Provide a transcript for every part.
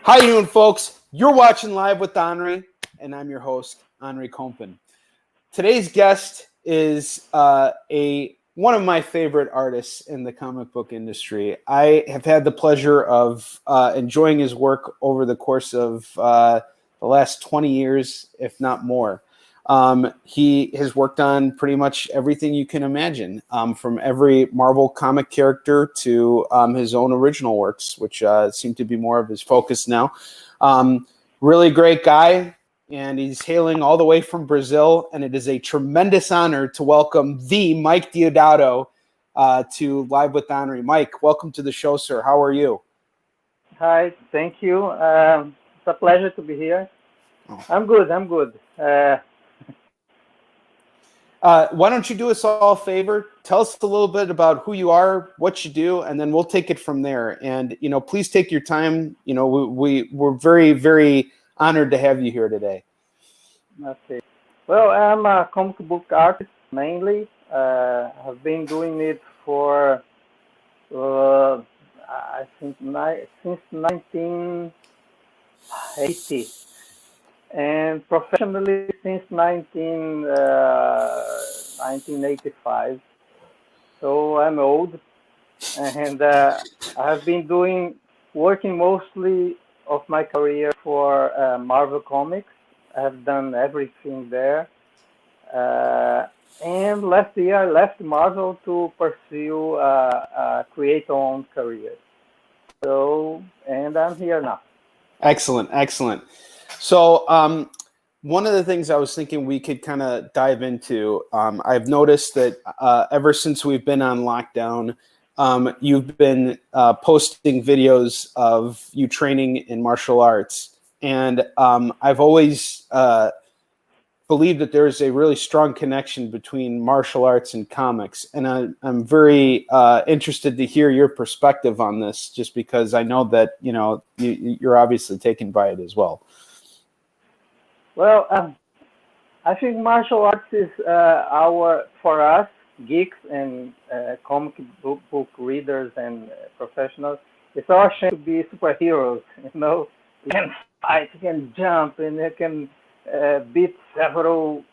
How you doing, folks? You're watching Live with Onrie, and I'm your host, Onrie Kompen. Today's guest is one of my favorite artists in the comic book industry. I have had the pleasure of enjoying his work over the course of the last 20 years, if not more. He has worked on pretty much everything you can imagine, from every Marvel comic character to his own original works, which seem to be more of his focus now. Really great guy, and he's hailing all the way from Brazil, and it is a tremendous honor to welcome the Mike Deodato to Live with Onrie. Mike, welcome to the show, sir. How are you? Hi, thank you. It's a pleasure to be here. Oh. I'm good. Why don't you do us all a favor? Tell us a little bit about who you are, what you do, and then we'll take it from there. And, please take your time. We're very, very honored to have you here today. Okay. Well, I'm a comic book artist mainly. I've been doing it for, I think, since 1980. And professionally since 1985. So I'm old, and I have been working mostly of my career for Marvel Comics. I have done everything there. And last year I left Marvel to pursue a create-own career. So, and I'm here now. Excellent. So one of the things I was thinking we could kind of dive into, I've noticed that ever since we've been on lockdown, you've been posting videos of you training in martial arts. And I've always believed that there is a really strong connection between martial arts and comics. And I'm very interested to hear your perspective on this, just because I know that, you're obviously taken by it as well. Well, I think martial arts is for us, geeks and comic book readers and professionals, it's our chance to be superheroes, You can fight, you can jump, and you can beat several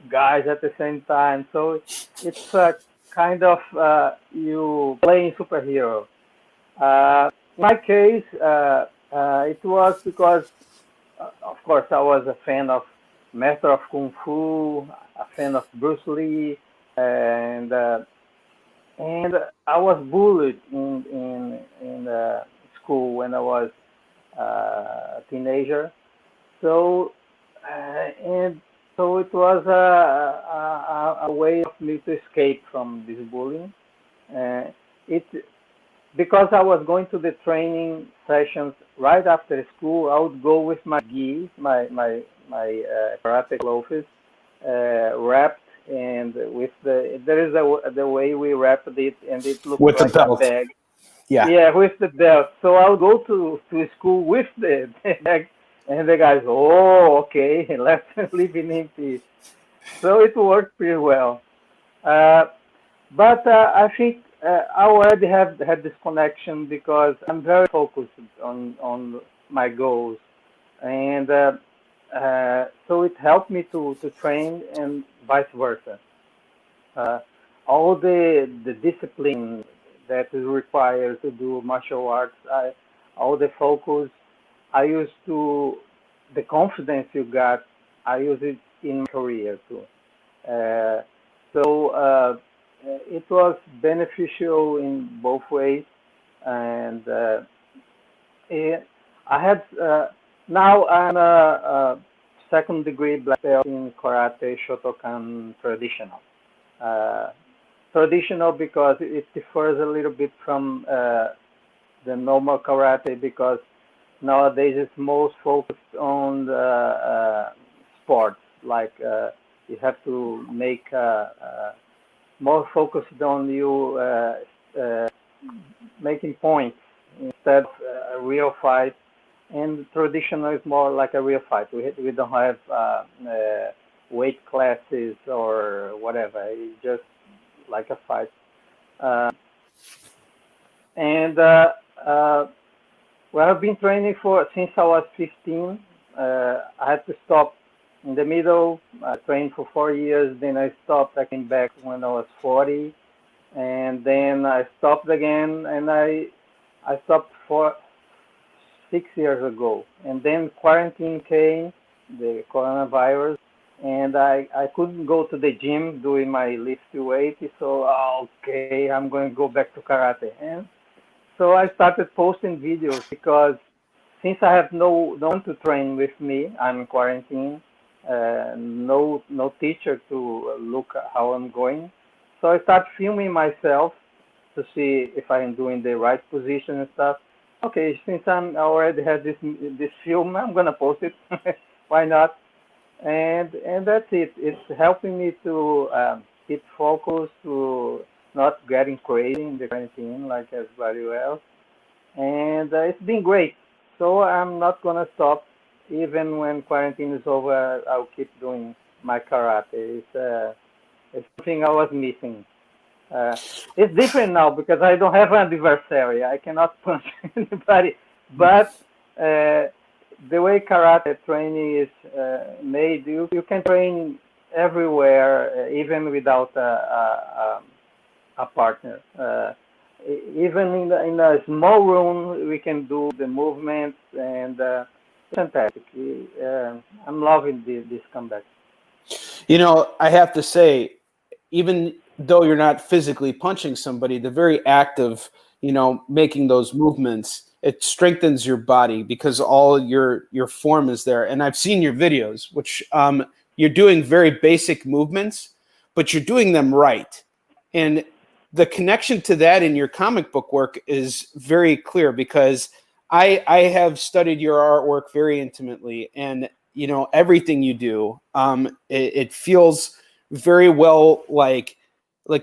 guys at the same time. So it's kind of you playing superhero. In my case, it was because of course, I was a fan of Master of Kung Fu, a fan of Bruce Lee, and I was bullied in school when I was a teenager. So so it was a way of me to escape from this bullying. Because I was going to the training sessions right after school, I would go with my gi, my karate clothes, wrapped, and with there is the way we wrapped it, and it looked with like the belt. A bag. Yeah, with the belt. So I would go to school with the bag, and the guys, oh, okay, let's leave it in peace. So it worked pretty well. But I think I already had this connection because I'm very focused on my goals, and so it helped me to train and vice versa. All the discipline that is required to do martial arts, all the focus, the confidence you got, I use it in my career too. So it was beneficial in both ways, and I had now I'm a second degree black belt in karate Shotokan traditional. Traditional because it differs a little bit from the normal karate, because nowadays it's most focused on the sports, like you have to make more focused on you making points instead of a real fight. And traditional is more like a real fight. We don't have weight classes or whatever. It's just like a fight. And Well, I've been training since I was 15. I had to stop in the middle. I trained for 4 years. Then I stopped. I came back when I was 40, and then I stopped again. And I stopped for 6 years ago. And then quarantine came, the coronavirus, and I couldn't go to the gym doing my lift weight. So okay, I'm going to go back to karate. And so I started posting videos because since I have no one to train with me, I'm in quarantine. No teacher to look at how I'm going. So I start filming myself to see if I'm doing the right position and stuff. Okay, since I already have this film, I'm gonna post it. Why not? And that's it. It's helping me to keep focus, to not getting crazy in the quarantine like everybody else. And it's been great. So I'm not gonna stop. Even when quarantine is over, I'll keep doing my karate. It's something I was missing. Uh, it's different now because I don't have an adversary. I cannot punch anybody. But the way karate training is made, you can train everywhere, even without a partner. Even in a small room, we can do the movements, and fantastic. I'm loving this comeback. You know, I have to say, even though you're not physically punching somebody, the very act of, making those movements, it strengthens your body because all your form is there. And I've seen your videos, which you're doing very basic movements, but you're doing them right. And the connection to that in your comic book work is very clear because I have studied your artwork very intimately, and everything you do, it feels very well like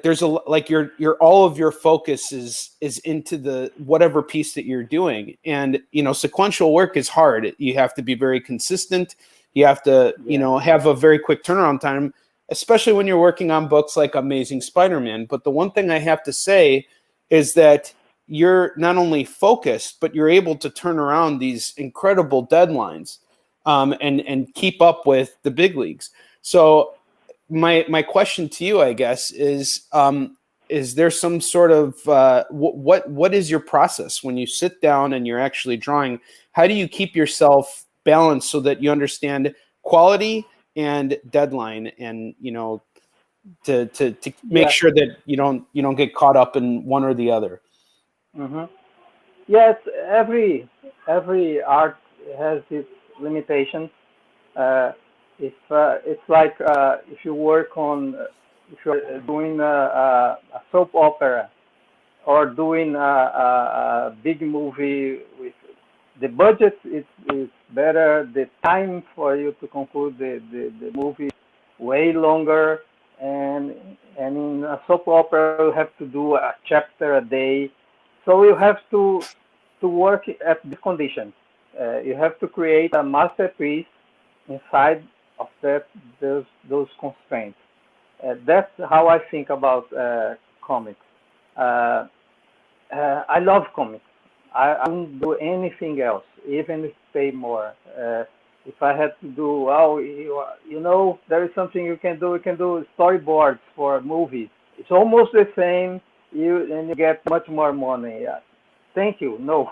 there's like your all of your focus is into the whatever piece that you're doing. And sequential work is hard. You have to be very consistent. You have to have a very quick turnaround time, especially when you're working on books like Amazing Spider-Man. But the one thing I have to say is that you're not only focused, but you're able to turn around these incredible deadlines, and keep up with the big leagues. So my question to you, I guess, is there some sort of what is your process when you sit down and you're actually drawing? How do you keep yourself balanced so that you understand quality and deadline, and to make sure that you don't get caught up in one or the other? Mm-hmm. Yes, every art has its limitations. If it's like if you work on if you're doing a soap opera or doing a big movie with the budget is better, the time for you to conclude the movie way longer, and in a soap opera you have to do a chapter a day, so you have to work at the conditions. You have to create a masterpiece inside of those constraints. That's how I think about comics. Uh, I love comics. I wouldn't do anything else, even if pay more. If I had to do, there is something you can do. You can do storyboards for movies. It's almost the same. And you get much more money. Thank you. No,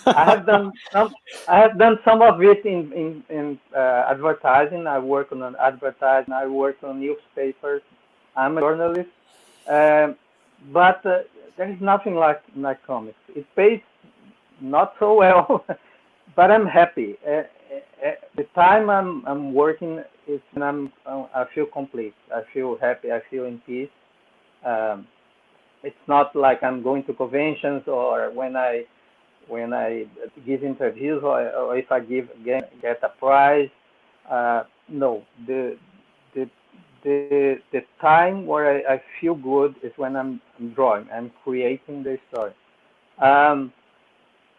I have done some. I have done some of it in advertising. I work on advertising. I work on newspapers. I'm a journalist, um, but there is nothing like comics. It pays not so well, but I'm happy. The time I'm working is when I feel complete. I feel happy. I feel in peace. Um, it's not like I'm going to conventions or when I give interviews, or if I get a prize. No, the the time where I feel good is when I'm drawing. I'm creating the story. Um,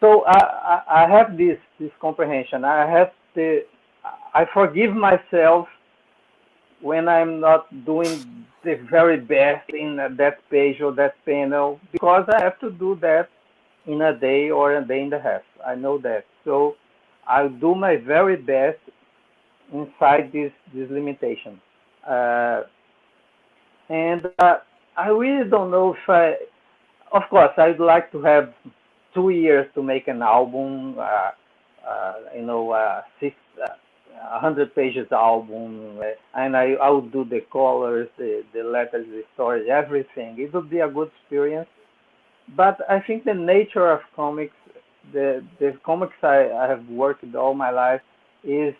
so I have this comprehension. I forgive myself when I'm not doing the very best in that page or that panel, because I have to do that in a day or a day and a half. I know that. So I'll do my very best inside this limitation. Uh, and I really don't know if of course, I'd like to have 2 years to make an album, 100 pages album, and I would do the colors, the letters, the stories, everything. It would be a good experience. But I think the nature of comics, the comics I have worked all my life, is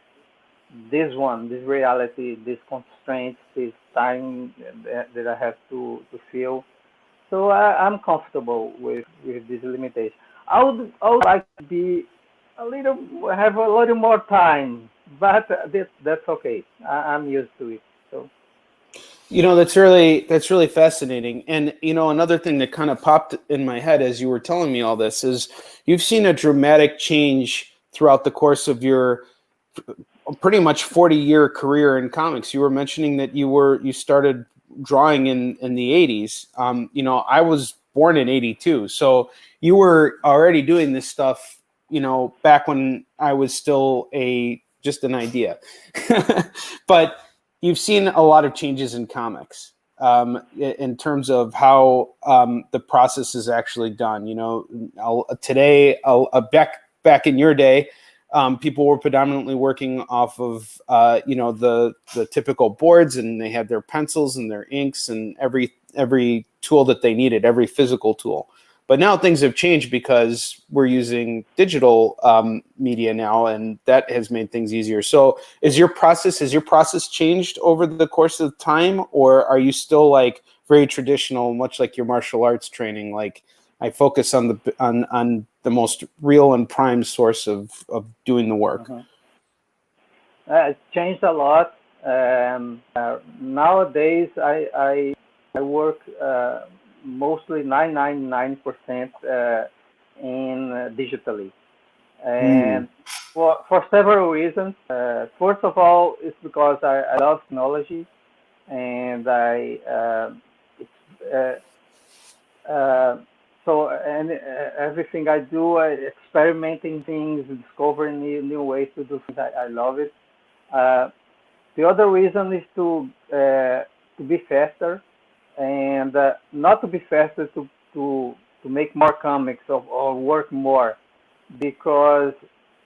this reality, this constraints, this time that I have to feel. So I'm comfortable with this limitation. I would like to be have a little more time, but that's okay. I'm used to it. So That's really fascinating. And another thing that kind of popped in my head as you were telling me all this is you've seen a dramatic change throughout the course of your pretty much 40-year career in comics. You were mentioning that you started drawing in the 80s. I was born in 82, so you were already doing this stuff, back when I was still just an idea. But you've seen a lot of changes in comics, in terms of how the process is actually done. Back in your day, people were predominantly working off of the typical boards, and they had their pencils and their inks and every tool that they needed, every physical tool. But now things have changed because we're using digital media now, and that has made things easier. So has your process changed over the course of time, or are you still like very traditional, much like your martial arts training? Like, I focus on the most real and prime source of doing the work. it's changed a lot. Nowadays, I work mostly 999% in digitally, and for several reasons. First of all, it's because I love technology, and it's everything I do, experimenting things, discovering new ways to do things. I love it. Uh, the other reason is to be faster, and not to be faster to make more comics or work more, because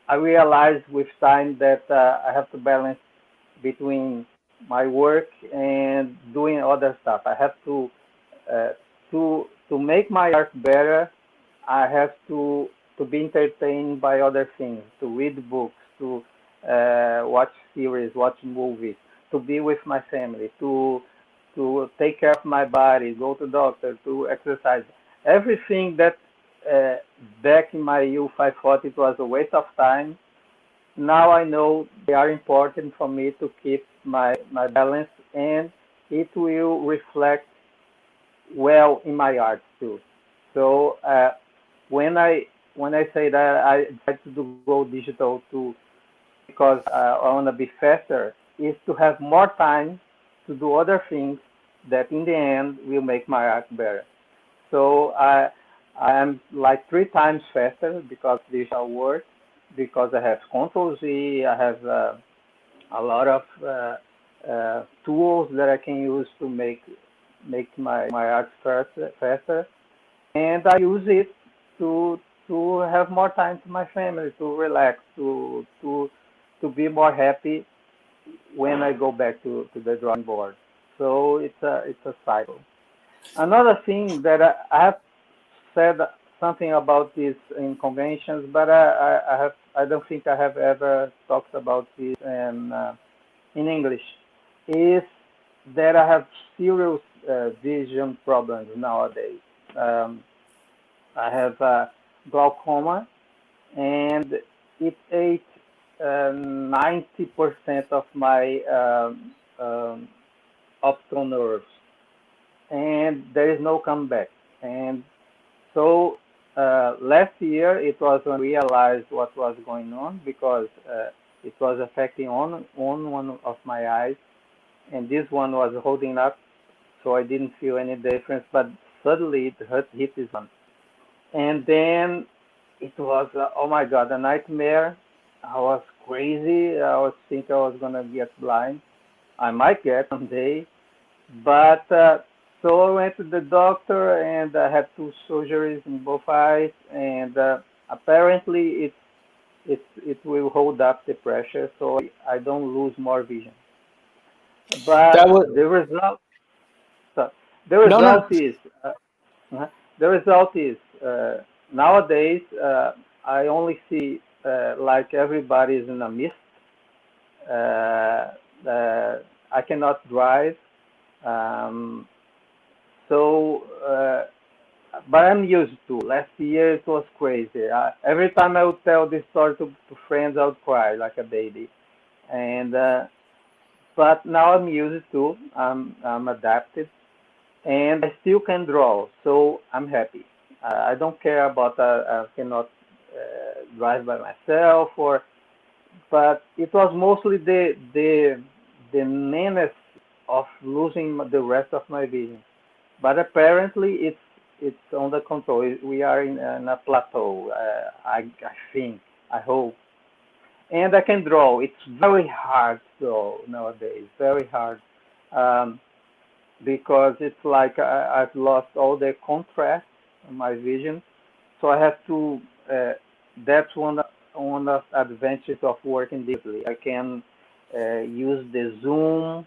I realize with time that I have to balance between my work and doing other stuff. I have uh, to make my art better. I have to be entertained by other things, to read books, to watch series, watch movies, to be with my family, to take care of my body, go to doctor, to exercise. Everything that uh, back in my youth I thought it was a waste of time. Now I know they are important for me to keep my balance, and it will reflect well in my art too. So when I say that I try to go digital too, because I want to be faster, is to have more time to do other things that in the end will make my art better. So I am like 3 times faster because digital work, because I have Control Z, I have a lot of tools that I can use to make my art faster, and I use it to have more time to my family, to relax, to be more happy when I go back to the drawing board. So it's a cycle. Another thing that I have said something about this in conventions, but I don't think I have ever talked about this in English, is that I have serious vision problems nowadays. Um, I have glaucoma, and it ate 90% of my optical nerves, and there is no comeback. And so last year it was when I realized what was going on, because it was affecting on one of my eyes, and this one was holding up, so I didn't feel any difference. But suddenly it hit this one, and then it was, oh my God, a nightmare. I was crazy. I was thinking I was gonna get blind. I might get someday, but so I went to the doctor and I had two surgeries in both eyes, and apparently it will hold up the pressure, so I don't lose more vision. That But was so the no, no. result is uh, the result is nowadays I only see like everybody is in a mist. Uh, I cannot drive, um, so but I'm used to. Last year it was crazy. Every time I would tell this story to friends, I would cry like a baby. And but now I'm used to. I'm adapted, and I still can draw, so I'm happy. I don't care about I cannot drive by myself, or but it was mostly the menace of losing the rest of my vision. But apparently it's under control. We are in a plateau. I think, I hope, and I can draw. It's very hard to draw nowadays. Very hard. Um, because it's like I've lost all the contrast in my vision. So I have to. That's one of the advantages of working digitally. I can use the zoom.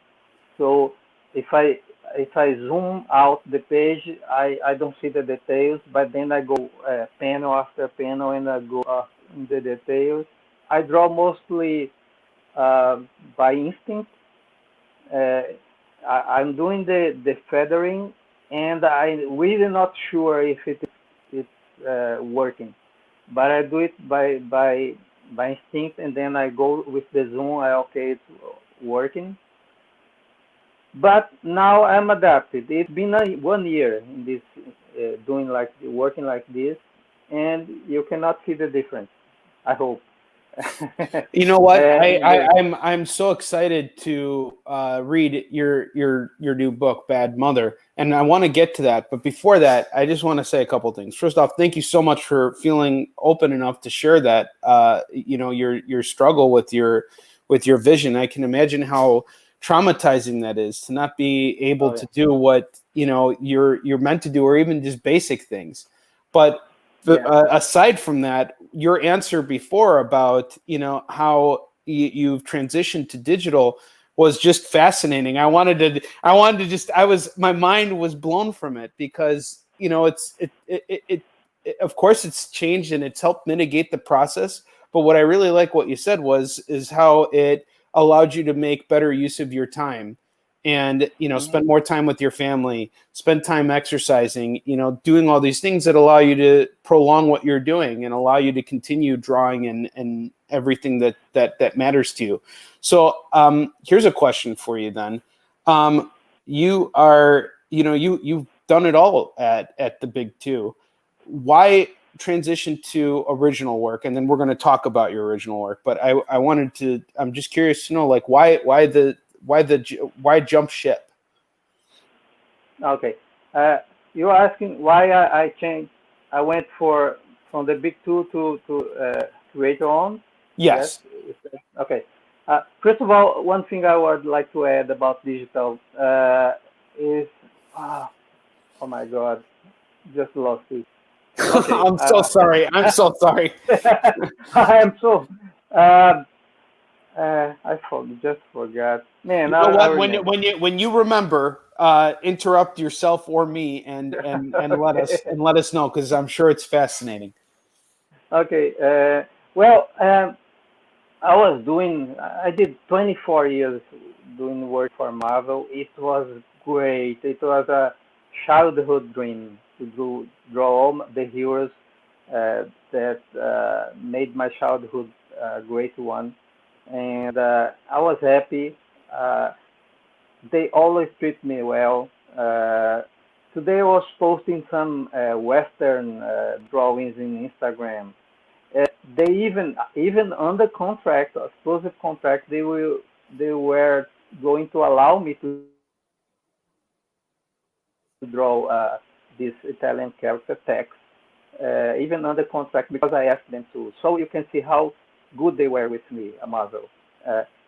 So if I zoom out the page, I don't see the details. But then I go panel after panel and I go in the details. I draw mostly uh, by instinct. uh, I'm doing the feathering, and I'm really not sure if it's working. But I do it by instinct, and then I go with the zoom. Okay, it's working. But now I'm adapted. It's been 1 year in this doing like working like this, and you cannot see the difference. I hope. You know what? And I'm so excited to read your new book, Bad Mother, and I want to get to that. But before that, I just want to say a couple things. First off, thank you so much for feeling open enough to share that. Your struggle with your vision. I can imagine how traumatizing that is to not be able oh to yeah, do what you're meant to do, or even just basic things. But yeah. aside from that, your answer before about how you've transitioned to digital was just fascinating. I wanted to just I was my mind was blown from it because it of course it's changed and it's helped mitigate the process. But what I really like what you said is how it allowed you to make better use of your time and Hmm. spend more time with your family, spend time exercising, doing all these things that allow you to prolong what you're doing and allow you to continue drawing and everything that matters to you. So here's a question for you then. You are you've done it all at the big two. Why transition to original work? And then we're going to talk about your original work, but I'm just curious to know, like, why jump ship? Okay. Uh, you're asking why I changed. I went for from the big two to create your own. Yes. Yes. Okay. First of all, one thing I would like to add about digital is ah, oh my God, just lost it. Okay. I'm so sorry. I'm so sorry. I am so. Uh, just forgot. Man, You know I what? remember. When you remember, interrupt yourself or me and Okay. let us know because I'm sure it's fascinating. Okay. Well, I was doing. I did 24 years doing work for Marvel. It was great. It was a childhood dream to draw all the heroes that made my childhood a great one, and I was happy. Uh, they always treat me well. Today I was posting some Western drawings in Instagram. Uh, they even under contract, exclusive contract, they were going to allow me to draw this Italian character text. even under contract, because I asked them to. So you can see how good they were with me, Marvel.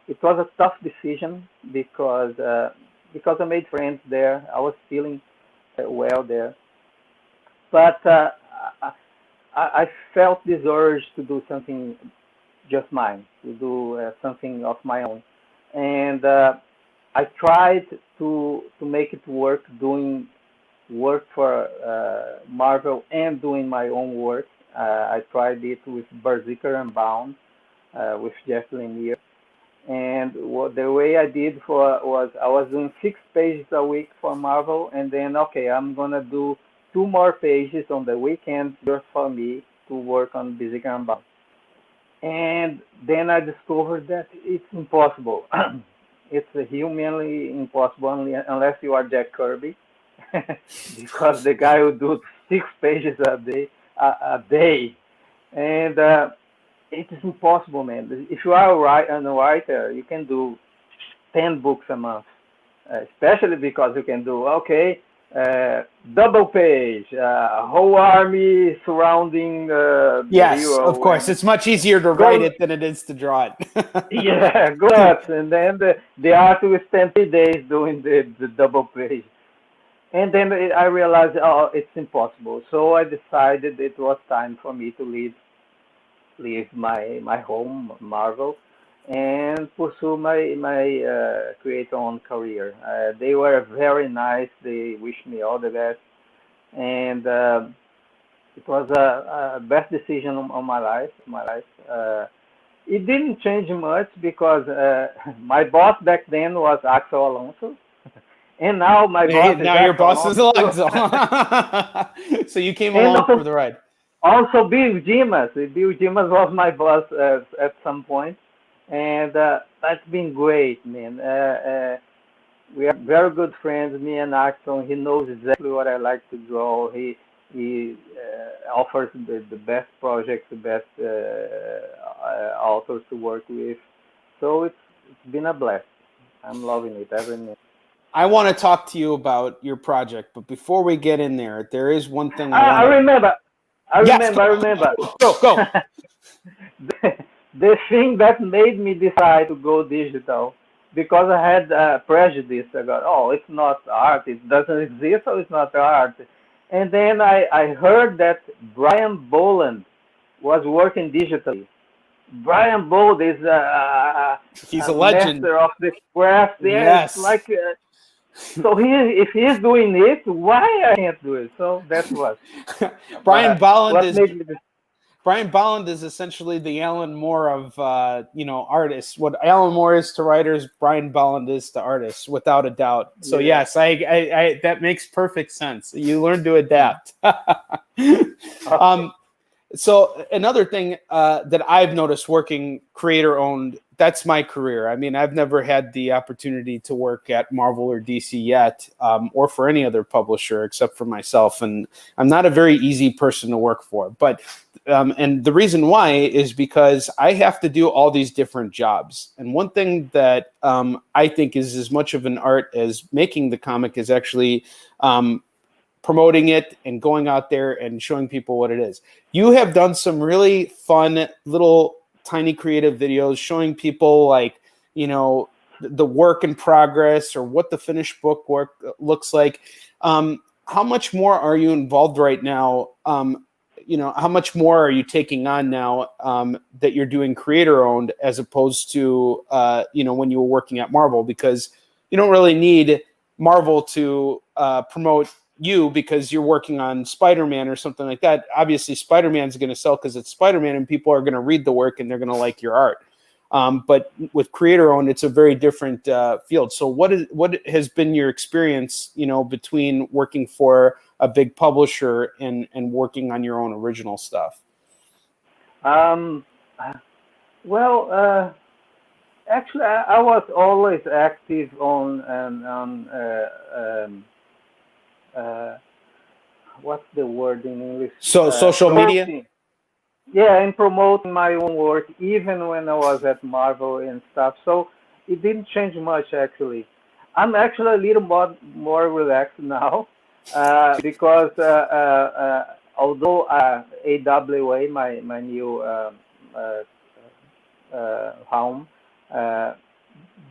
It was a tough decision because I made friends there. I was feeling well there, but I felt this urge to do something just mine, to do something of my own, and I tried to make it work, doing work for Marvel and doing my own work. I tried it with Berserker and Bound, with Jeff Lemire. And the way I did was I was doing 6 pages a week for Marvel, and then, okay, I'm going to do 2 more pages on the weekend just for me to work on Berserker and Bound. And then I discovered that it's impossible. It's humanly impossible unless you are Jack Kirby, because the guy who does 6 pages a day, and it is impossible, man. If you are a writer, you can do 10 books a month, especially because you can do, okay, double page, whole army surrounding the Yes, hero. of course. It's much easier to write it than it is to draw it. Yeah, go nuts. And then the artist will spend 3 days doing the double page. And then I realized, oh, it's impossible. So I decided it was time for me to leave my home, Marvel, and pursue my creator-owned career. They were very nice. They wished me all the best, and it was a best decision on my life. It didn't change much because my boss back then was Axel Alonso, and now my boss now your boss is Alonso. So you came along for the ride. Also, Bill Dimas. Bill Dimas was my boss at some point, and that's been great, man. We are very good friends, me and Axel. He knows exactly what I like to draw. He offers the best projects, the best authors to work with. So it's been a blast. I'm loving it every minute. I want to talk to you about your project, but before we get in there, there is one thing I remember. I remember. Go. The thing that made me decide to go digital, because I had prejudice about, oh, it's not art, it doesn't exist, so it's not art. And then I heard that Brian Boland was working digitally. Brian Boland is he's a legend, master of the craft. Yes. It's like, so if he's doing it, why I can't do it? So that's what. Brian Boland is essentially the Alan Moore of artists. What Alan Moore is to writers, Brian Boland is to artists, without a doubt. So yes, I that makes perfect sense. You learn to adapt. So another thing that I've noticed working creator-owned, that's my career. I mean, I've never had the opportunity to work at Marvel or DC yet, or for any other publisher except for myself. And I'm not a very easy person to work for. But and the reason why is because I have to do all these different jobs. And one thing that I think is as much of an art as making the comic is actually promoting it and going out there and showing people what it is. You have done some really fun little tiny creative videos showing people the work in progress or what the finished book work looks like. How much more are you involved right now? How much more are you taking on now that you're doing creator owned as opposed to, when you were working at Marvel? Because you don't really need Marvel to promote you because you're working on Spider-Man or something like that. Obviously, Spider-Man's going to sell because it's Spider-Man and people are going to read the work and they're going to like your art. But with creator-owned, it's a very different field. So what has been your experience, between working for a big publisher and working on your own original stuff? Actually, I was always active on what's the word in English? So social media? Yeah, and promoting my own work, even when I was at Marvel and stuff. So it didn't change much, actually. I'm actually a little more relaxed now because although AWA, my new home,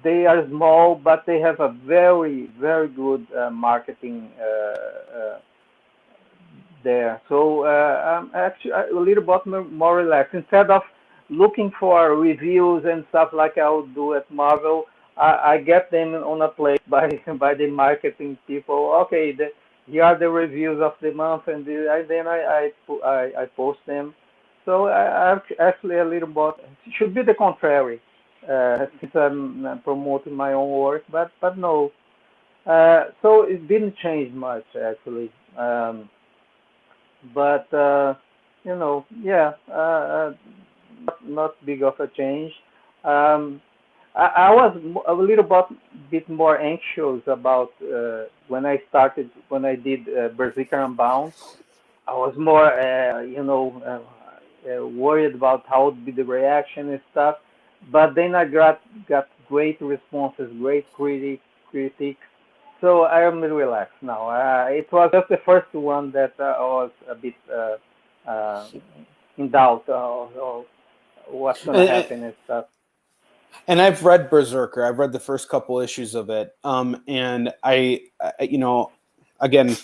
they are small, but they have a very, very good marketing there. So I'm actually a little bit more relaxed. Instead of looking for reviews and stuff like I would do at Marvel, I get them on a plate by by the marketing people. Okay, here are the reviews of the month, and then I post them. So I actually a little bit should be the contrary, since I'm promoting my own work, but no. So it didn't change much actually. But yeah, not big of a change. Um, I was a little bit more anxious about when I did Berserker Unbound. I was more, worried about how would be the reaction and stuff. But then I got great responses, great critics. So I am relaxed now. It was just the first one that I was a bit uh, in doubt of what's gonna And, happen and stuff. and I've read Berserker. I've read the first couple issues of it. And again,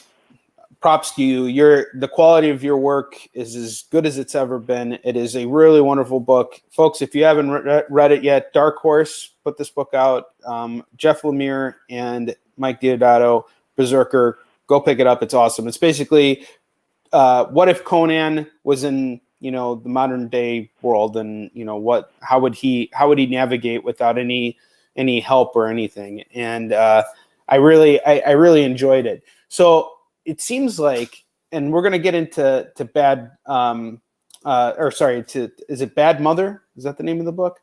props to you. The quality of your work is as good as it's ever been. It is a really wonderful book, folks. If you haven't read it yet, Dark Horse put this book out. Jeff Lemire and Mike Deodato, Berserker. Go pick it up. It's awesome. It's basically what if Conan was in the modern day world, and how would he navigate without any help or anything? And I really enjoyed it. So it seems like, and we're gonna get into bad or sorry, is it Bad Mother? Is that the name of the book?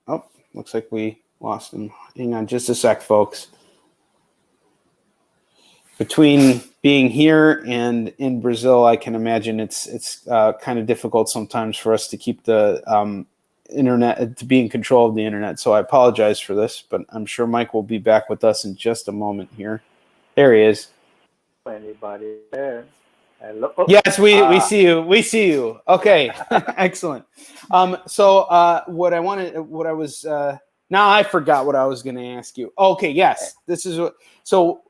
Oh, looks like we lost him. Hang on just a sec, folks. Between being here and in Brazil, I can imagine it's kind of difficult sometimes for us to keep the internet, to be in control of the internet. So I apologize for this, but I'm sure Mike will be back with us in just a moment here. There he is. Anybody there? Hello. Oh, Yes, we see you. We see you. Okay, excellent. So now I forgot what I was going to ask you. Okay, yes, this is what. So,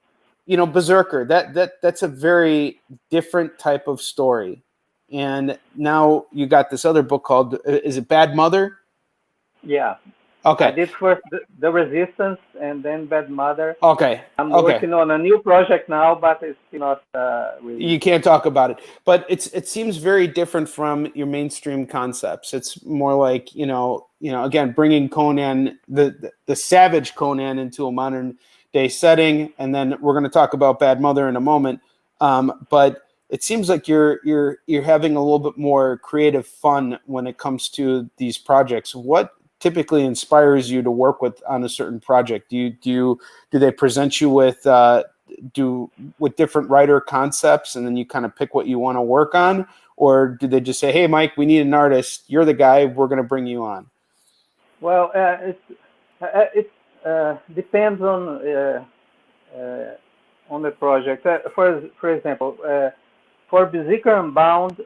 Berserker. That's a very different type of story, and now you got this other book called. Is it Bad Mother? yeah. I Okay. did first the Resistance and then Bad Mother. Okay. I'm Okay. working on a new project now, but it's still not released. You can't talk about it, but it seems very different from your mainstream concepts. It's more like again, bringing Conan, the savage Conan, into a modern day setting, and then we're going to talk about Bad Mother in a moment. But it seems like you're having a little bit more creative fun when it comes to these projects. What typically inspires you to work on a certain project? Do they present you with different writer concepts, and then you kind of pick what you want to work on, or do they just say, "Hey, Mike, we need an artist. You're the guy. We're going to bring you on"? Well, it depends on the project. For example, for Berserker Unbound,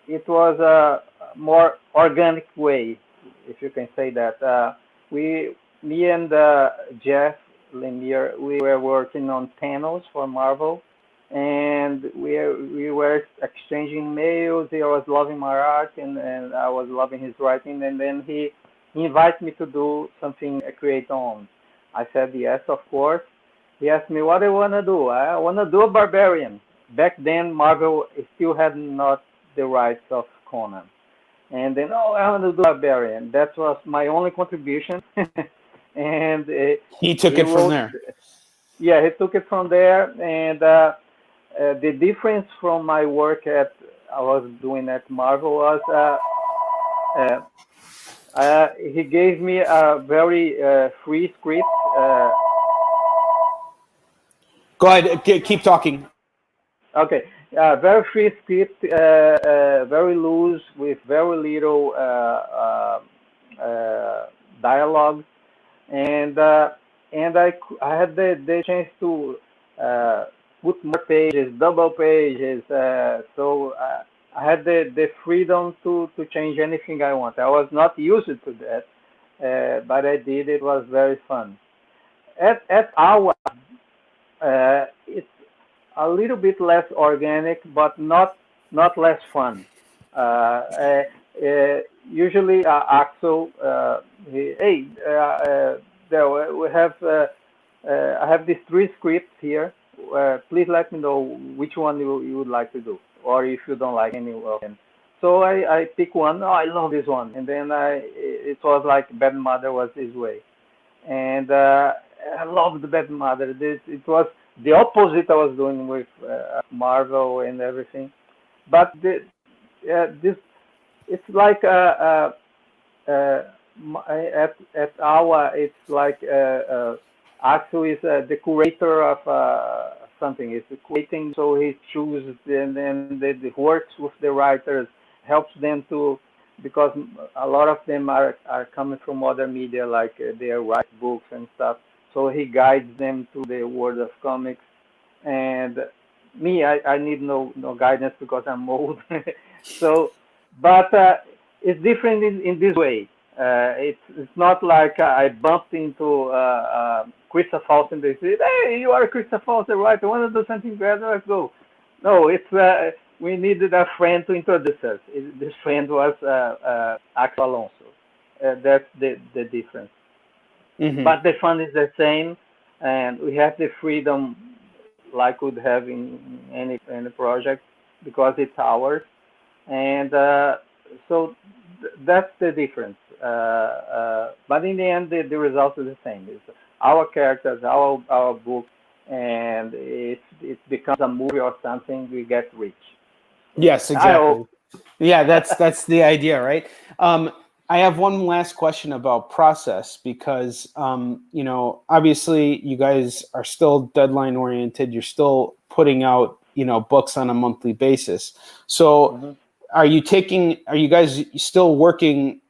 it was a more organic way, if you can say that. Me and Jeff Lemire, we were working on panels for Marvel, and we were exchanging mails. He was loving my art, and I was loving his writing. And then he invited me to do something create on. I said yes, of course. He asked me what I want to do. I want to do a barbarian. Back then, Marvel still had not the rights of Conan. And then, I want to do barbarian. That was my only contribution. And He took it from there. Yeah, he took it from there. And the difference from my work I was doing at Marvel was he gave me a very free script. Go ahead, keep talking. Okay, very free script, very loose with very little dialogue, and I had the chance to put more pages, double pages. So I had the freedom to change anything I want. I was not used to that, but I did. It was very fun. At AWA, it's a little bit less organic, but not less fun. Usually, Axel, hey, there we have. I have these three scripts here. Please let me know which one you would like to do, or if you don't like any of them. So I pick one. Oh, I love this one, and then it was like Bad Mother was this way, and I loved Bad Mother. It was the opposite I was doing with Marvel and everything, but this it's like at AWA, it's like Axel is the curator of something. He's creating, so he chooses and then the works with the writers, helps them to, because a lot of them are coming from other media, like they write books and stuff. So he guides them to the world of comics. And me, I need no guidance because I'm old. So, but it's different in this way. It's not like I bumped into Christopher Falls and they said, "Hey, you are Christopher Falls, right? I want to do something better. Let's go." No, it's we needed a friend to introduce us. This friend was Axel Alonso. That's the difference. Mm-hmm. But the fun is the same, and we have the freedom like we'd have in any project because it's ours. And so that's the difference. But in the end, the result is the same. It's our characters, our book, and if it becomes a movie or something, we get rich. Yes, exactly. Yeah, that's the idea, right? I have one last question about process because, obviously you guys are still deadline oriented. You're still putting out, books on a monthly basis. So Mm-hmm. are you guys still working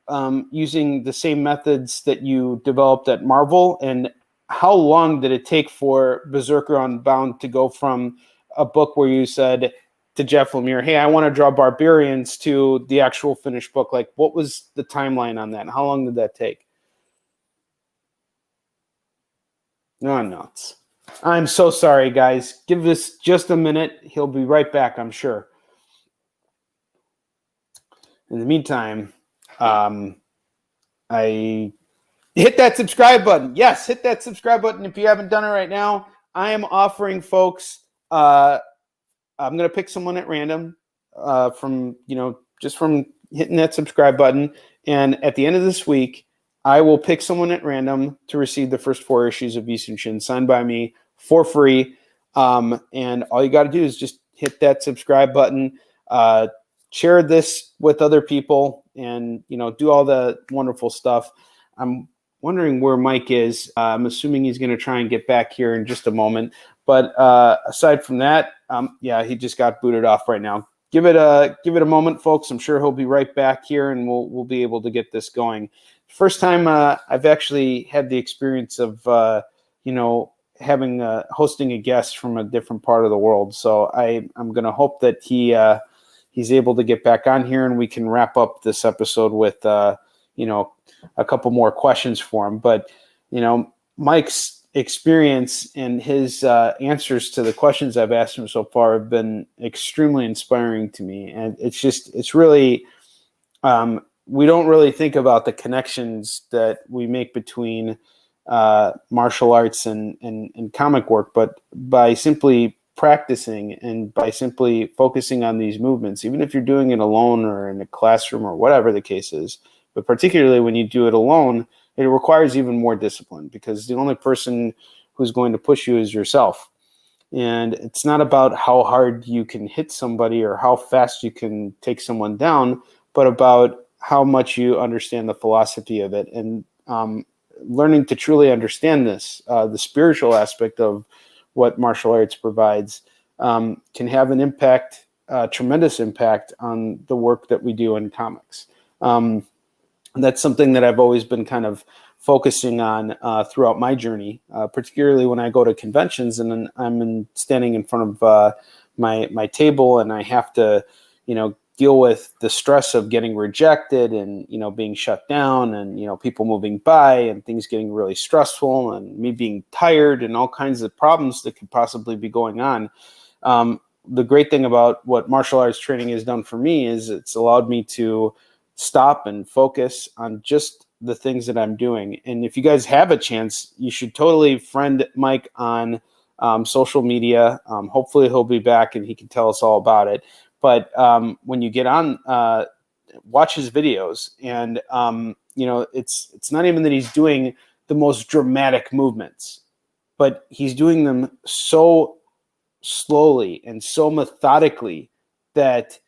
using the same methods that you developed at Marvel? And how long did it take for Berserker Unbound to go from a book where you said to Jeff Lemire, "Hey, I want to draw Barbarians," to the actual finished book? Like, what was the timeline on that? And how long did that take? Oh, nuts. I'm so sorry, guys. Give this just a minute. He'll be right back, I'm sure. In the meantime, I hit that subscribe button. Yes, hit that subscribe button if you haven't done it right now. I am offering folks, I'm going to pick someone at random from hitting that subscribe button. And at the end of this week, I will pick someone at random to receive the first 4 issues of Beast and Shin signed by me for free. And all you got to do is just hit that subscribe button, share this with other people, and do all the wonderful stuff. I'm wondering where Mike is. I'm assuming he's going to try and get back here in just a moment. But aside from that, he just got booted off right now. Give it a moment, folks. I'm sure he'll be right back here, and we'll be able to get this going. First time I've actually had the experience of having hosting a guest from a different part of the world. So I'm going to hope that he's able to get back on here, and we can wrap up this episode with a couple more questions for him. But Mike's experience and his answers to the questions I've asked him so far have been extremely inspiring to me. And it's really, we don't really think about the connections that we make between martial arts and comic work, but by simply practicing and by simply focusing on these movements, even if you're doing it alone or in a classroom or whatever the case is, but particularly when you do it alone, it requires even more discipline because the only person who's going to push you is yourself. And it's not about how hard you can hit somebody or how fast you can take someone down, but about how much you understand the philosophy of it and learning to truly understand this, the spiritual aspect of what martial arts provides can have an impact, tremendous impact on the work that we do in comics. That's something that I've always been kind of focusing on throughout my journey, particularly when I go to conventions and I'm standing in front of my table and I have to, deal with the stress of getting rejected and, being shut down and, people moving by and things getting really stressful and me being tired and all kinds of problems that could possibly be going on. The great thing about what martial arts training has done for me is it's allowed me to stop and focus on just the things that I'm doing. And if you guys have a chance, you should totally friend Mike on social media. Hopefully he'll be back and he can tell us all about it. But when you get on, watch his videos, and it's not even that he's doing the most dramatic movements, but he's doing them so slowly and so methodically that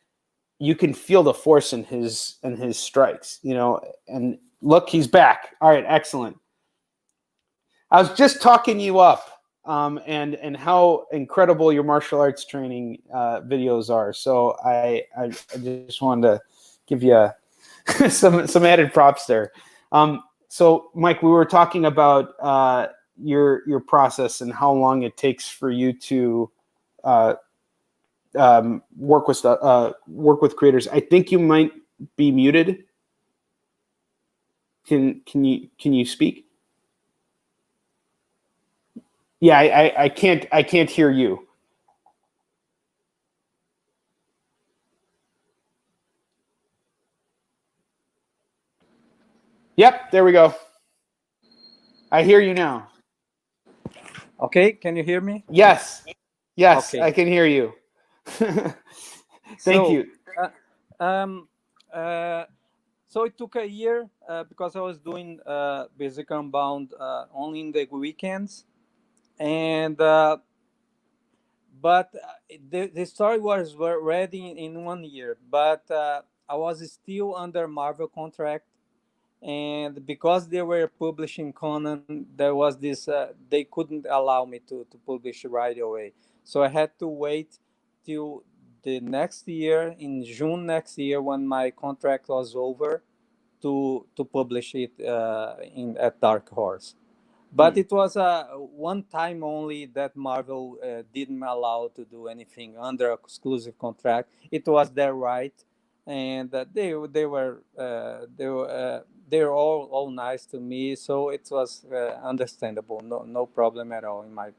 you can feel the force in his strikes. And look, he's back. All right, excellent. I was just talking you up. And how incredible your martial arts training videos are. So I just wanted to give you some added props there. So Mike, we were talking about your process and how long it takes for you to work with creators. I think you might be muted. Can you speak? Yeah, I can't hear you. Yep, there we go. I hear you now. Okay, can you hear me? Yes, Okay. I can hear you. Thank you. So it took a year because I was doing basic Unbound only in the weekends, and but the story was ready in 1 year, but I was still under Marvel contract, and because they were publishing Conan, there was this they couldn't allow me to publish right away, so I had to wait till the next year, in June next year, when my contract was over, to publish it at Dark Horse. But it was one time only that Marvel didn't allow to do anything under exclusive contract. It was their right, and they were all nice to me, so it was understandable. No problem at all in my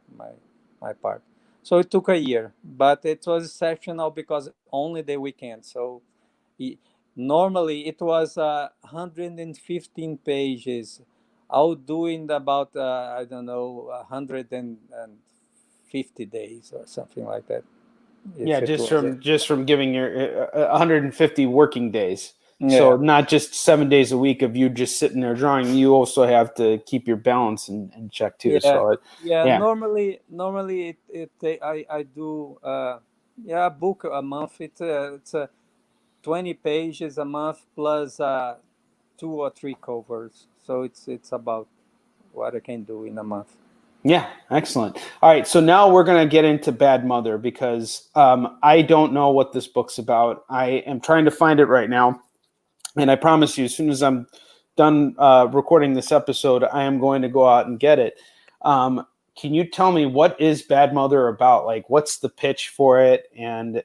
part. So it took a year, but it was exceptional because only the weekend. So normally it was 115 pages. I'll do in about I don't know 150 days or something like that. Yeah, just from giving your 150 working days. So not just 7 days a week of you just sitting there drawing. You also have to keep your balance and check too. So Normally I do a book a month. It's 20 pages a month plus 2 or 3 covers. So it's about what I can do in a month. Yeah, excellent. All right, so now we're going to get into Bad Mother because I don't know what this book's about. I am trying to find it right now, and I promise you, as soon as I'm done recording this episode, I am going to go out and get it. Can you tell me what is Bad Mother about? Like, what's the pitch for it, and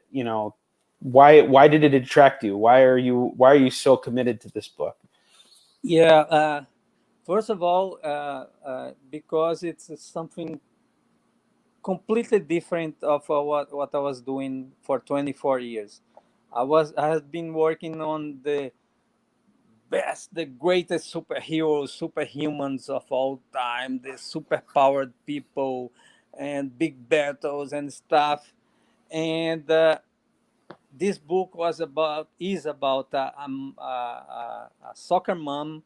why did it attract you? Why are you so committed to this book? Yeah. First of all, because it's something completely different of what I was doing for 24 years. I have been working on the greatest superheroes, superhumans of all time, the superpowered people, and big battles and stuff. And this book is about a soccer mom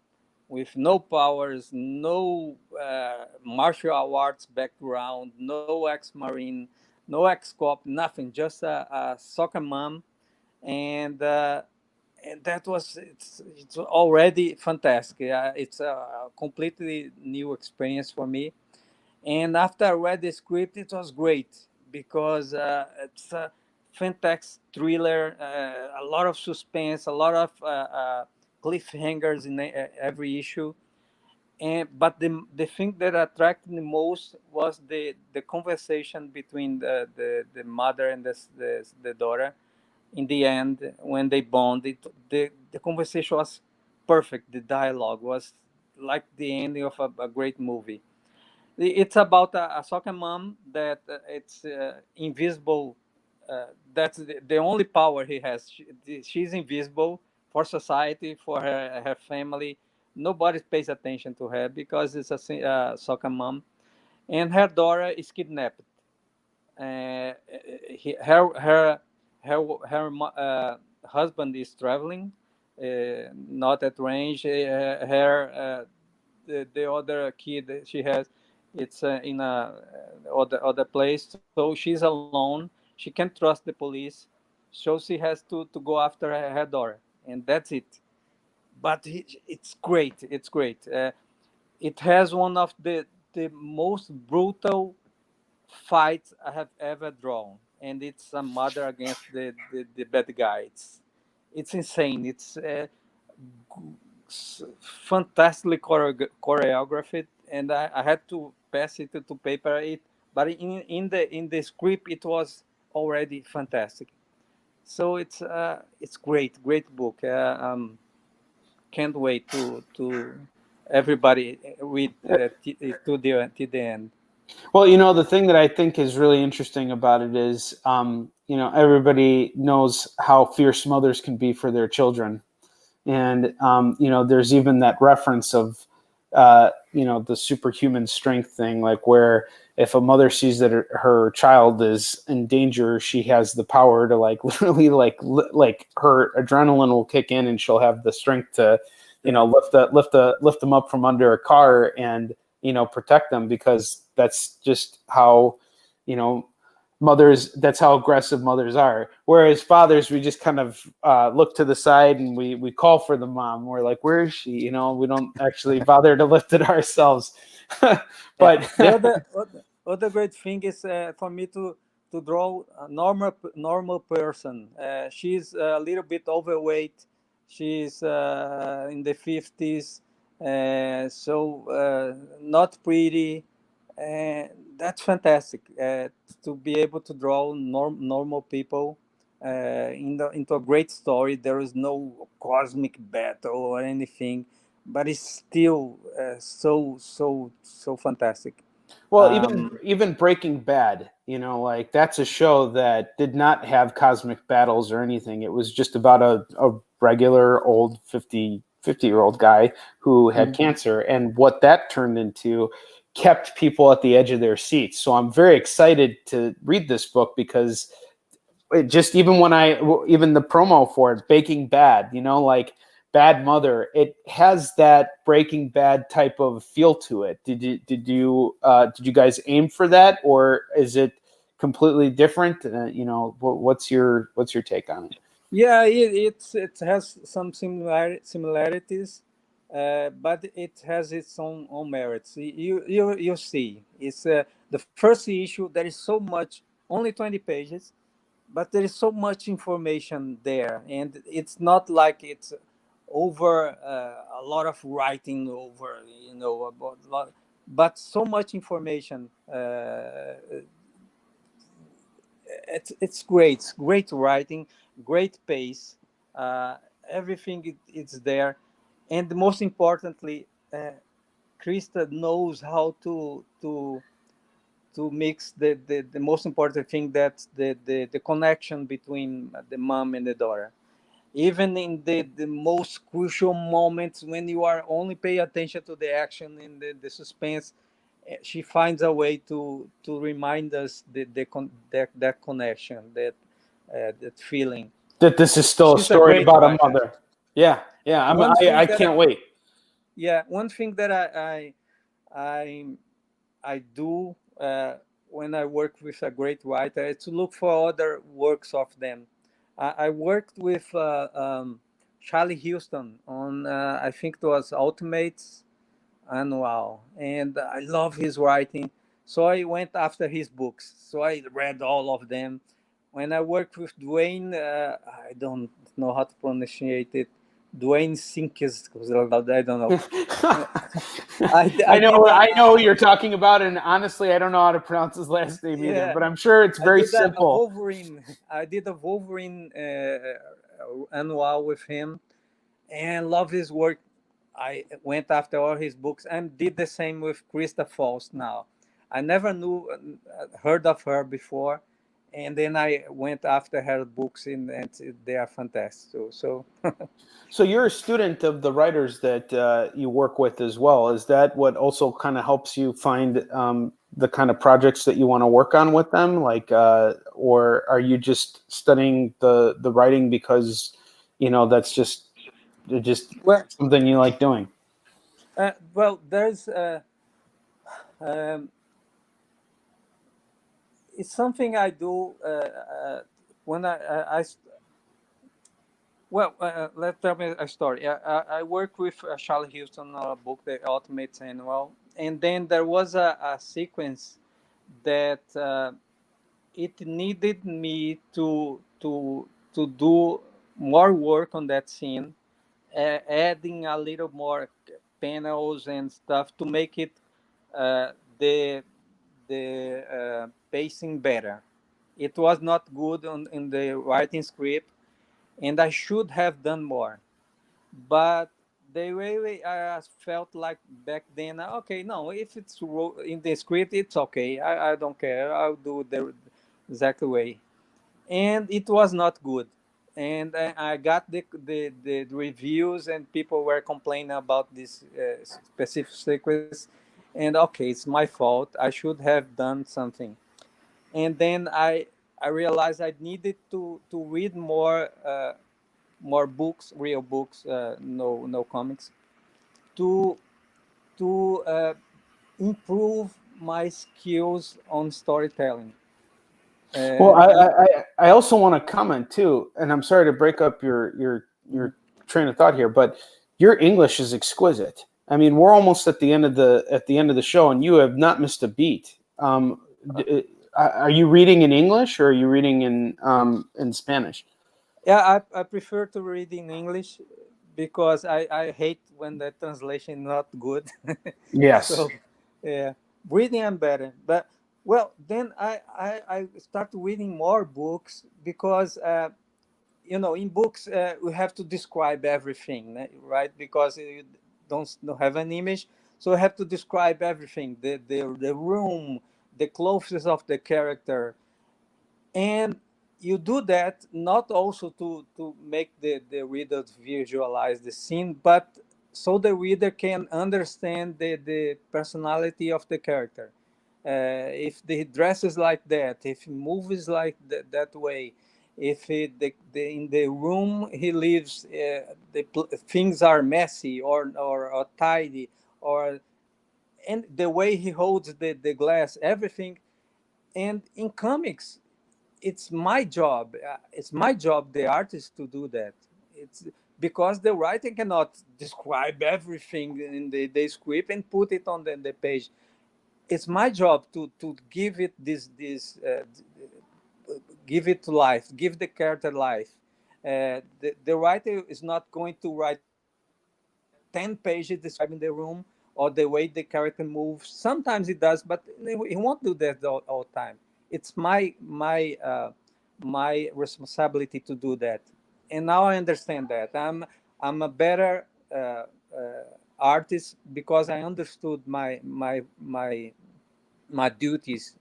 with no powers, no martial arts background, no ex-marine, no ex-cop, nothing, just a soccer mom, and that was it's already fantastic. It's a completely new experience for me, and after I read the script, it was great because it's a fantastic thriller, a lot of suspense, a lot of cliffhangers in every issue, And but the thing that attracted me most was the conversation between the mother and the daughter. In the end, when they bonded, the conversation was perfect. The dialogue was like the ending of a great movie. It's about a soccer mom that it's invisible. That's the only power he has. She's invisible for society, for her family. Nobody pays attention to her because it's a soccer mom, and her daughter is kidnapped. Uh, he, her husband is traveling, not at range. The other kid she has, it's in a other place. So she's alone. She can't trust the police, so she has to go after her daughter, and that's it. But it's great. It's great. It has one of the most brutal fight I have ever drawn, and it's a mother against the bad guy. It's insane. It's fantastically choreographed, and I had to pass it to paper it. But in the script, it was already fantastic. So it's great book. Can't wait to everybody read to the end. Well, the thing that I think is really interesting about it is, everybody knows how fierce mothers can be for their children. And, there's even that reference of, the superhuman strength thing, like where if a mother sees that her child is in danger, she has the power to literally like her adrenaline will kick in and she'll have the strength to, lift them up from under a car and, protect them, because that's just how, mothers, that's how aggressive mothers are. Whereas fathers, we just kind of look to the side and we call for the mom. We're like, where is she? We don't actually bother to lift it ourselves. But the other great thing is for me to draw a normal person. She's a little bit overweight. She's in the 50s, so not pretty. And that's fantastic to be able to draw normal people into a great story. There is no cosmic battle or anything, but it's still so fantastic. well, even Um, even Breaking Bad, like that's a show that did not have cosmic battles or anything. It was just about a regular old 50-year-old guy who had mhm. cancer, and what that turned into kept people at the edge of their seats. So I'm very excited to read this book, because it just, even the promo for it, Baking Bad, like Bad Mother, it has that Breaking Bad type of feel to it. Did you guys aim for that, or is it completely different? What's your take on it? Yeah, it has some similarities, but it has its own merits. You see, it's the first issue. There is so much, only 20 pages, but there is so much information there, and it's not like it's over a lot of writing over, about but so much information. It's great writing, great pace, uh, everything it's there, and most importantly, Krista knows how to mix the most important thing, that's the connection between the mom and the daughter. Even in the most crucial moments, when you are only pay attention to the action and the suspense, she finds a way to remind us that connection, that feeling. That this is still a She's a story great about a writer. mother. Yeah, yeah. One I thing that can't wait. yeah, one thing that I I do when I work with a great writer is to look for other works of them. I worked with Charlie Houston on I think it was Ultimates Annual, and I love his writing. So I went after his books. So I read all of them. When I worked with Dwayne, I don't know how to pronounce it. Dwayne Sinkis, I don't know. I know, did I know who you're talking about, and honestly, I don't know how to pronounce his last name either. yeah, But I'm sure it's I very did a simple. Wolverine. I did a Wolverine annual with him, and love his work. I went after all his books and did the same with Krista Falls now. I never knew heard of her before, and then I went after her books, and they are fantastic. So So you're a student of the writers that you work with as well. Is that what also kind of helps you find the kind of projects that you want to work on with them? Like, or are you just studying the writing because that's just well, something you like doing? there's um, it's something I do when well, let's tell me a story. I work with Charlie Houston on a book, The Ultimate Annual, and then there was a sequence that it needed me to do more work on that scene, adding a little more panels and stuff to make it uh, the pacing better. It was not good in the writing script, and I should have done more. But the way I felt like back then, okay, no, if it's in the script, it's okay. I don't care. I'll do the exact way. And it was not good. And I got the reviews, and people were complaining about this specific sequence. And okay, it's my fault. I should have done something. And then I realized I needed to read more books, real books, no comics, to to improve my skills on storytelling. Well, Uh, and I also want to comment too, and I'm sorry to break up your train of thought here, but your English is exquisite. I mean, we're almost at the end of the show, and you have not missed a beat. Are you reading in English or are you reading in Spanish? yeah, I prefer to read in English because I hate when the translation is not good. Yes. So yeah, reading I'm better. But well, then I start reading more books because in books we have to describe everything, right? Because you don't have an image, so I have to describe everything: the room, the clothes of the character, and you do that not also to make the reader visualize the scene, but so the reader can understand the personality of the character. If he dresses like that, if he moves like that way, if in the room he lives, things are messy or tidy, or and the way he holds the glass, everything. And in comics, it's my job. It's my job, the artist, to do that. It's because the writer cannot describe everything in the script and put it on the page. It's my job to give it give it life, give the character life. The writer is not going to write 10 pages describing the room or the way the character moves. Sometimes he does, but he won't do that all time. It's my responsibility to do that, and now I understand that I'm a better artist because I understood my duties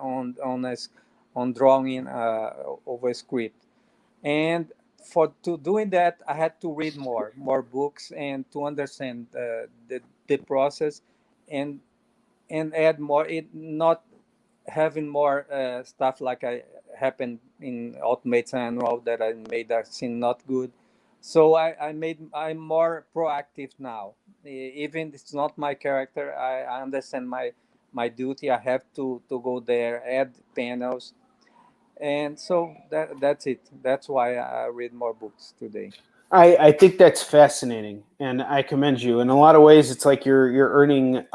on drawing over a script. And for to doing that, I had to read more books and to understand the process, and add more, it not having more stuff like I happened in Ultimate Annual that I made that seem not good. So I'm more proactive now. Even it's not my character, I understand my duty. I have to go there, add panels, and so that's it. That's why I read more books today. I think that's fascinating, and I commend you. In a lot of ways, it's like you're earning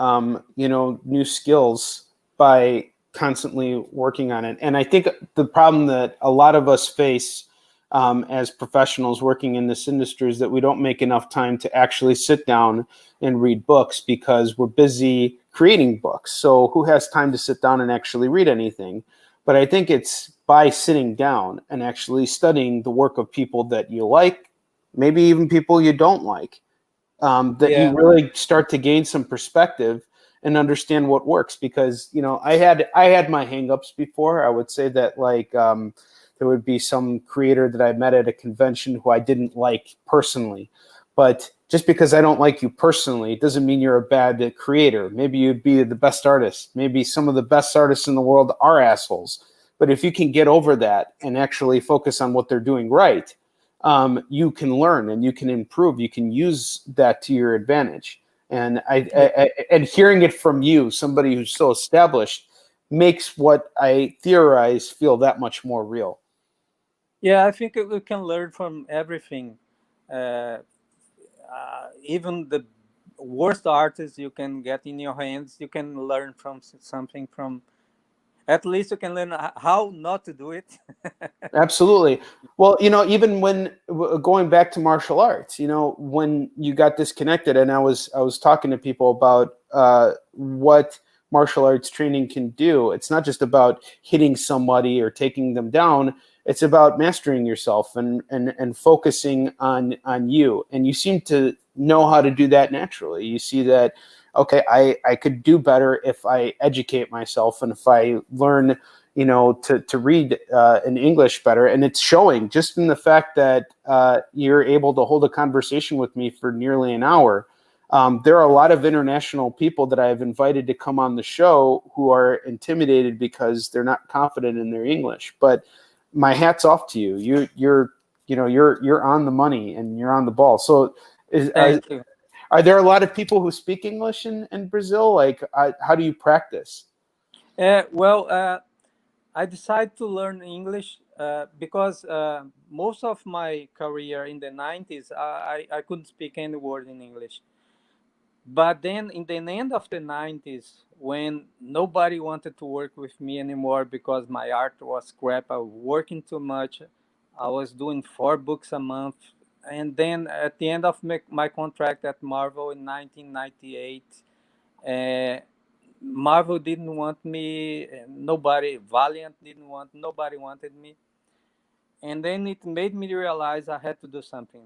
new skills by constantly working on it. And I think the problem that a lot of us face as professionals working in this industry is that we don't make enough time to actually sit down and read books because we're busy creating books. So who has time to sit down and actually read anything? But I think it's by sitting down and actually studying the work of people that you like, maybe even people you don't like, that you really start to gain some perspective and understand what works. Because, you know, I had my hangups before. I would say that, like, there would be some creator that I met at a convention who I didn't like personally. But just because I don't like you personally doesn't mean you're a bad creator. Maybe you'd be the best artist. Maybe some of the best artists in the world are assholes. But if you can get over that and actually focus on what they're doing right, you can learn and you can improve. You can use that to your advantage. And and hearing it from you, somebody who's so established, makes what I theorize feel that much more real. Yeah, I think we can learn from everything. Uh, Even the worst artists you can get in your hands, you can learn from something from. At least you can learn how not to do it. Absolutely. Well, you know, even when going back to martial arts, you know, when you got disconnected, and I was talking to people about what martial arts training can do. It's not just about hitting somebody or taking them down. It's about mastering yourself and focusing on you. And you seem to know how to do that naturally. You see that, okay, I could do better if I educate myself and if I learn, you know, to read in English better. And it's showing just in the fact that you're able to hold a conversation with me for nearly an hour. There are a lot of international people that I've invited to come on the show who are intimidated because they're not confident in their English. But my hat's off to you. You're on the money and you're on the ball. So Thank you. are there a lot of people who speak English in Brazil? Like, how do you practice? Well, I decided to learn English because most of my career in the 90s, I couldn't speak any word in English. But then in the end of the 90s, when nobody wanted to work with me anymore because my art was crap, I was working too much, I was doing 4 books a month. And then at the end of my contract at Marvel in 1998, uh, Marvel didn't want me, Valiant didn't want, nobody wanted me. And then it made me realize I had to do something.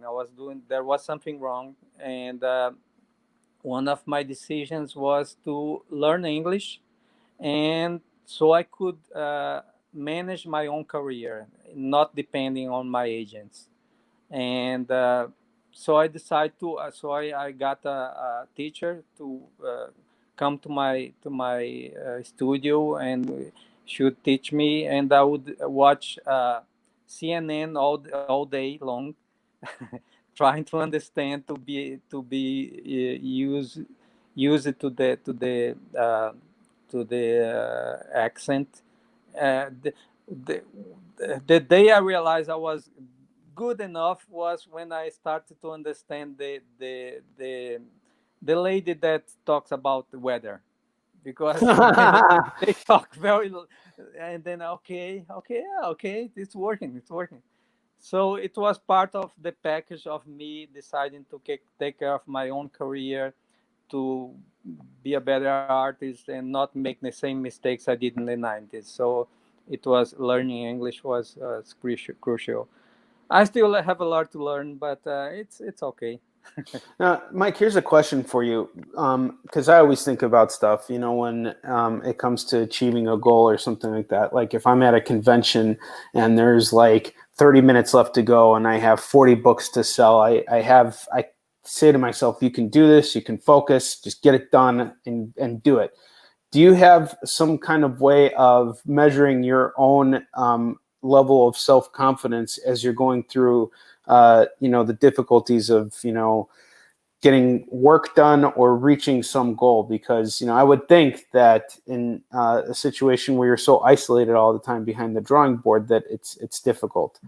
There was something wrong. And one of my decisions was to learn English, and so I could manage my own career, not depending on my agents. And so I decided to. I got a teacher to come to my studio and should teach me, and I would watch CNN all day long, trying to understand use it to the accent. The, the the day I realized I was good enough was when I started to understand the lady that talks about the weather, because they talk and then okay, yeah, okay, it's working. So it was part of the package of me deciding to take care of my own career, to be a better artist and not make the same mistakes I did in the 90s. So it was learning English was crucial. I still have a lot to learn, but it's okay. Now, Mike, here's a question for you, because I always think about stuff, you know, when it comes to achieving a goal or something like that. Like if I'm at a convention and there's like 30 minutes left to go and I have 40 books to sell, I say to myself, you can do this, you can focus, just get it done and do it. Do you have some kind of way of measuring your own level of self-confidence as you're going through, the difficulties of, getting work done or reaching some goal? Because, I would think that in a situation where you're so isolated all the time behind the drawing board, that it's difficult.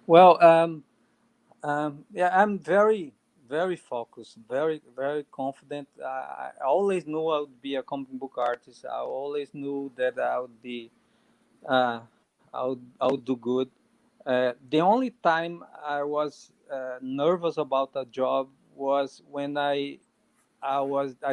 Well, yeah, I'm very, very focused, very, very confident. I always knew I would be a comic book artist. I always knew that I would be, I would do good. The only time I was nervous about a job was when I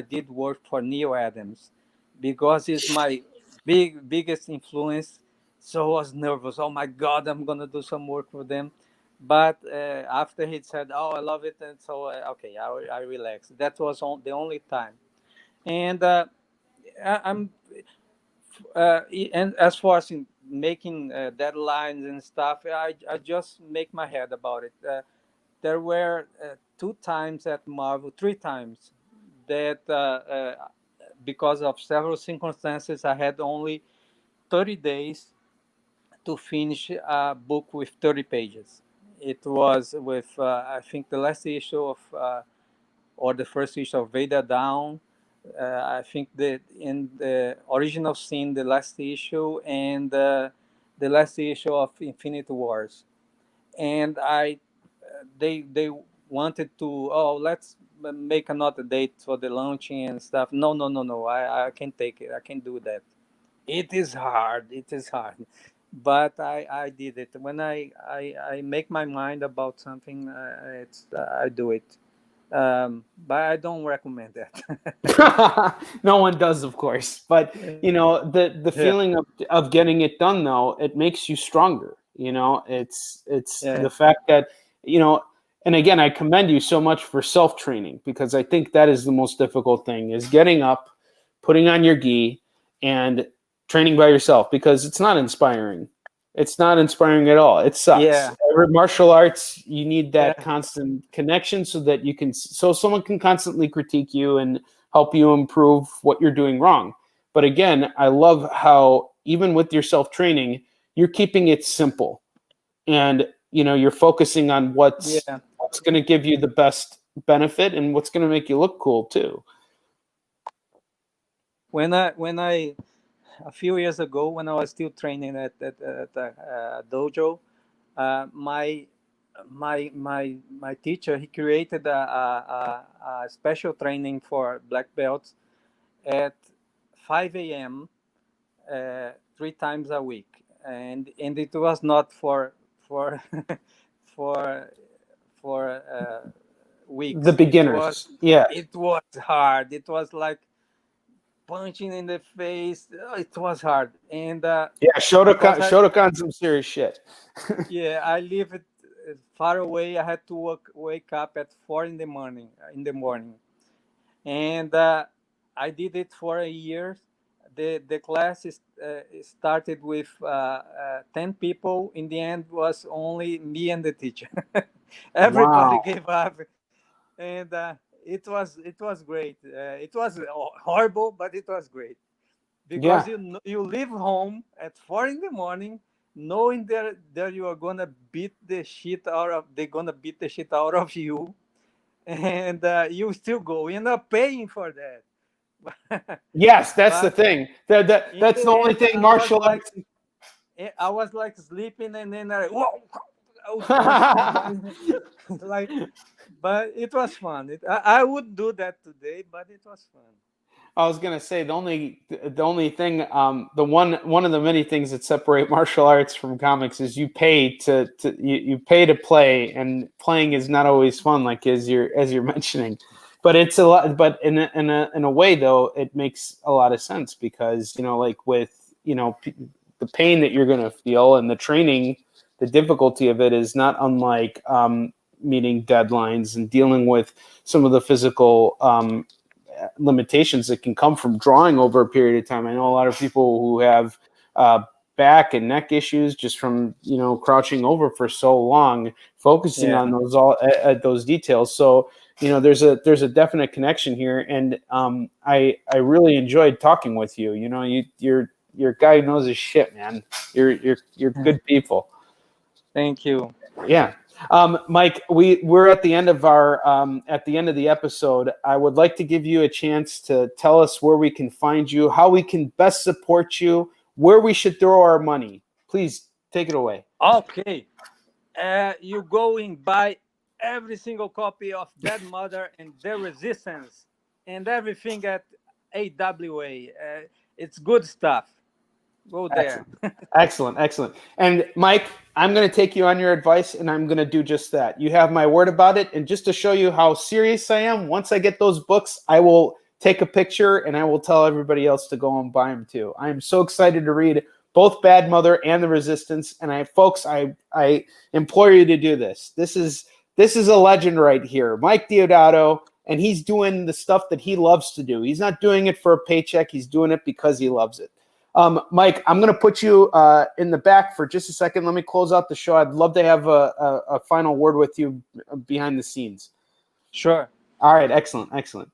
did work for Neil Adams, because he's my biggest influence. So I was nervous. Oh my God, I'm gonna do some work for them. But after he said, "Oh, I love it," and so okay, I relaxed. That was the only time. And I'm and as far as in making deadlines and stuff, I just make my head about it. There were two times at Marvel, three times that because of several circumstances, I had only 30 days to finish a book with 30 pages. It was with, I think, the last issue of, or the first issue of Veda Down. I think that in the original scene, the last issue, and the last issue of Infinite Wars. And they wanted to, oh, let's make another date for the launching and stuff. No, no, no, no, I can't take it, I can't do that. It is hard, it is hard, but I did it. When I make my mind about something, it's I do it. But I don't recommend that. No one does, of course. But you know, the Yeah, feeling of getting it done, though, it makes you stronger. You know, it's yeah, the fact that, you know, and again, I commend you so much for self training, because I think that is the most difficult thing, is getting up, putting on your gi, and training by yourself, because it's not inspiring. It's not inspiring at all. It sucks. yeah, Every martial arts, you need that yeah, constant connection, so that you can, so someone can constantly critique you and help you improve what you're doing wrong. But again, I love how even with your self training, you're keeping it simple, and you know, you're focusing on yeah. what's going to give you the best benefit and what's going to make you look cool too. When I a few years ago, when I was still training at the dojo, my my teacher, he created a special training for black belts at 5 a.m. 3 times a week, and it was not for for for The weeks. beginners, yeah, It was hard. It was like punching in the face. It was hard, and yeah, because Shotokan some serious shit. yeah, I live it far away. I had to wake up at 4 in the morning. And I did it for a year. The class started with 10 people. In the end, was only me and the teacher. Everybody Wow. gave up, and it was great. It was horrible, but it was great, because Yeah. you leave home at 4 in the morning, knowing that you are gonna beat the shit out of they're gonna beat the shit out of you, and you still go. You're not paying for that. Yes, that's the But thing. in That's the the only end, thing martial arts. I was like sleeping, and then whoa, I would punch somebody. Like, but it was fun. I would do that today, but it was fun. I was gonna say the only thing, the one of the many things that separate martial arts from comics is you pay you pay to play, and playing is not always fun, like as you're mentioning. But it's a lot. But in a way, though, it makes a lot of sense, because, you know, like with, you know, the pain that you're gonna feel and the training, the difficulty of it is not unlike meeting deadlines and dealing with some of the physical limitations that can come from drawing over a period of time. I know a lot of people who have back and neck issues just from, you know, crouching over for so long, focusing Yeah, on those details. So, you know, there's a definite connection here, and I really enjoyed talking with you. You know, you're a guy who knows his shit, man. You're good people. thank you. Yeah. Mike, we're at the end of our at the end of the episode. I would like to give you a chance to tell us where we can find you, how we can best support you, where we should throw our money. Please take it away. Okay, you go and buy every single copy of Dead Mother and Their Resistance and everything at AWA. It's good stuff. Go there. Excellent, excellent. And Mike, I'm going to take you on your advice, and I'm going to do just that. You have my word about it. And just to show you how serious I am, once I get those books, I will take a picture and I will tell everybody else to go and buy them too. I am so excited to read both Bad Mother and The Resistance. And I implore you to do this. This is a legend right here, Mike Deodato, and he's doing the stuff that he loves to do. He's not doing it for a paycheck. He's doing it because he loves it. Mike, I'm going to put you in the back for just a second. Let me close out the show. I'd love to have a final word with you behind the scenes. Sure. All right. Excellent. Excellent.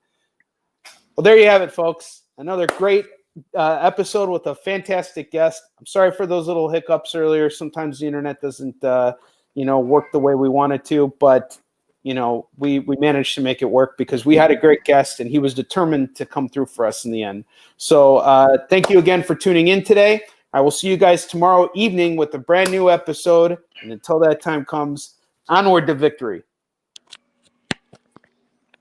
Well, there you have it, folks. Another great episode with a fantastic guest. I'm sorry for those little hiccups earlier. Sometimes the internet doesn't, work the way we want it to, but we managed to make it work because we had a great guest and he was determined to come through for us in the end. So thank you again for tuning in today. I will see you guys tomorrow evening with a brand new episode. And until that time comes, onward to victory.